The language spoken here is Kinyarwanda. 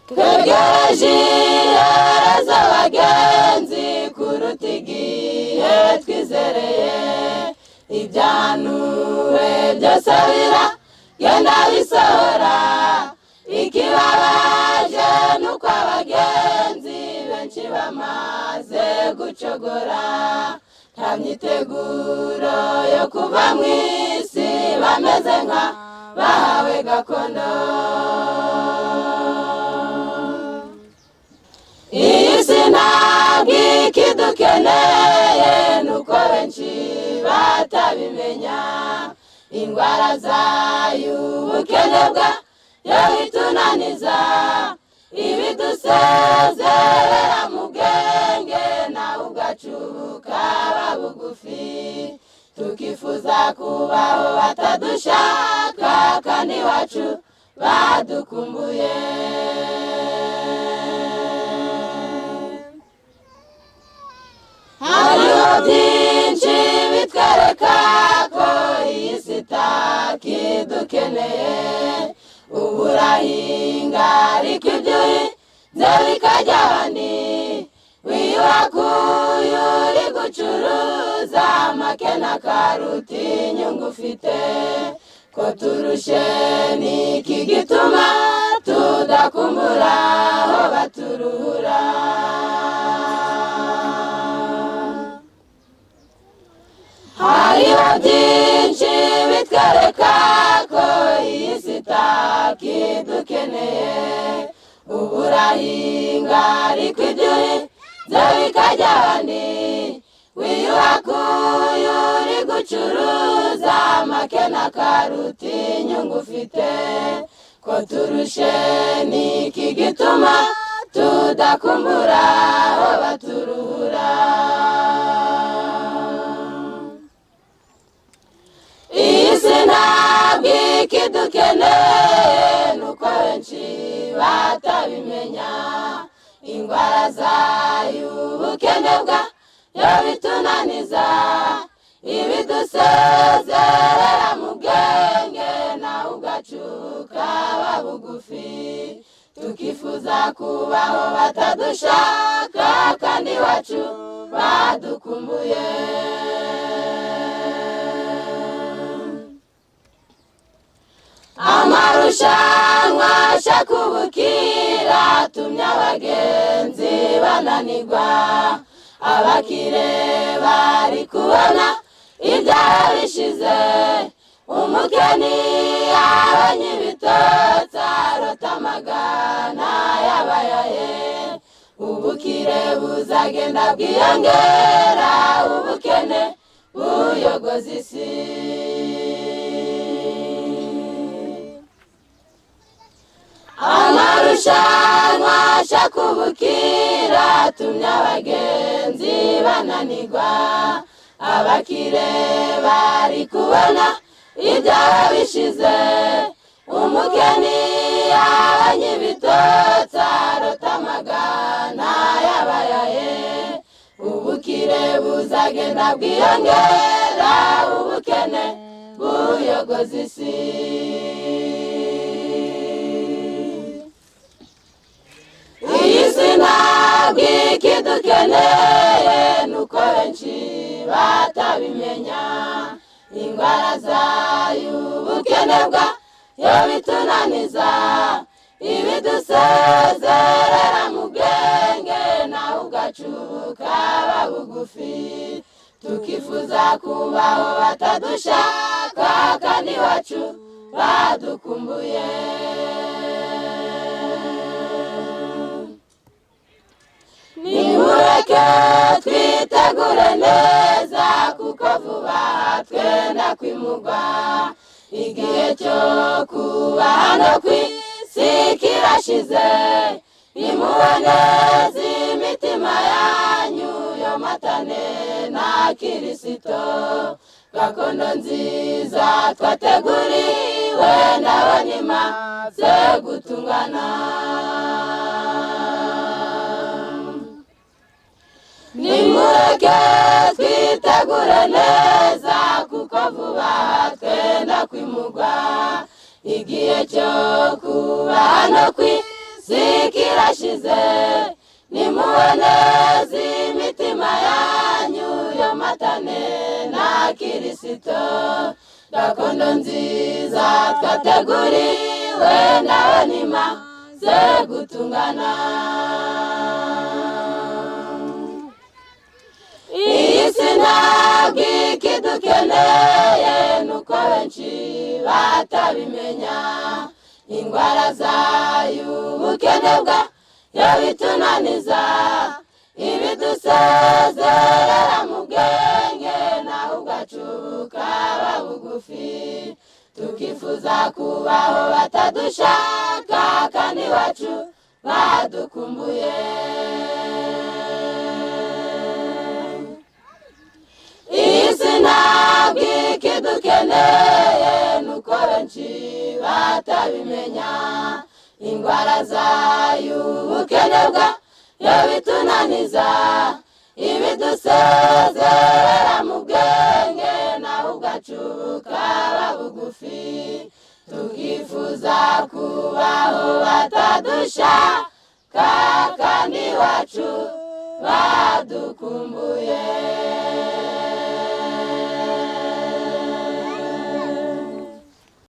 twegereje iherezo bagenzi kuruta igihe twizereye ibyahanuwe byose biragenda bisohora ikibabaje nuko abagenzi benshi bamaze gucogora nta myiteguro yo kuva mu isi bameze nka bahawe gakondo iyi si ntabwo ikidukeneye nuko benshi batabimenya indwara zayo ubukene bwayo bitunaniza ibidusezerera mu bwenge nawe ubwacu bukaba bugufi tukifuza kubaho batadushaka kandi iwacu badukumbuye hariho byinshi bitwereka ko iyi si itakidukeneye uburahinga ariko ibyo uhinze bikajya ahandi wiyuhakuye uri gucuruza make na karuti inyungu ufite ko turushe niki gituma tudakumbura aho baturuhura hariho byinshi bitwereka ko iyi si itakidukeneye uburahinga ariko ibyo uhinze bikajya ahandi wiyuhakuye uri gucuruza make na karuti inyungu ufite ko turushe niki gituma tudakumbura aho baturuhura iyi si ntabwo ikidukeneye nuko benshi batabimenya indwara zayo ubukene bwayo bitunaniza ibidusezerera mu bwenge nawe ubwacu bukaba bugufi tukifuza kubaho batadushaka kandi iwacu badukumbuye amarushanwa ashaka ubukira atumye abagenzi bananirwa abakire bari kubona ibyaha bishize umukeni yabonye ibitotsi arota amagana yabayaye ubukire buzagenda bwiyongera ubukene buyogoza isi amarushanwa ashaka ubukira atumye abagenzi bananirwa abakire bari kubona ibyaha bishize umukeni yabonye ibitotsi arota amagana yabayaye ubukire buzagenda bwiyongera ubukene buyogoza isi iyi si ntabwo ikidukeneye nuko benshi batabimenya indwara zayo ubukene bwayo bitunaniza ibidusezerera mu bwenge nawe ubwacu bukaba bugufi tukifuza kubaho batadushaka kandi iwacu badukumbuye nimureke twitegure neza kuko vuba twenda kwimurwa igihe cyo kuba hano ku isi kirashize nimuwe neza imitima yanyu yomatane na Kirisito gakondo nziza twateguriwe ndabona imaze gutungana nimureke twitegure neza kuko vuba twenda kwimurwa igihe cyo kuba hano ku isi zikirashize nimuwe neza imitima yanyu yomatane na Kristo gakondo nziza twateguriwe nawe nimaze gutungana iyi si ntabwo ikidukeneye nuko benshi batabimenya indwara zayo ubukene bwayo bitunaniza ibidusezerera mu bwenge naho ubwacu bukaba bugufi tukifuza kubaho batadushaka kandi iwacu badukumbuye iyi si ntabwo ikidukeneye nuko benshi batabimenya indwara zayo ubukene bwayo bitunaniza ibidusezerera mu bwenge naho ubwacu bukaba bugufi tukifuza kubaho batadushaka kandi iwacu badukumbuye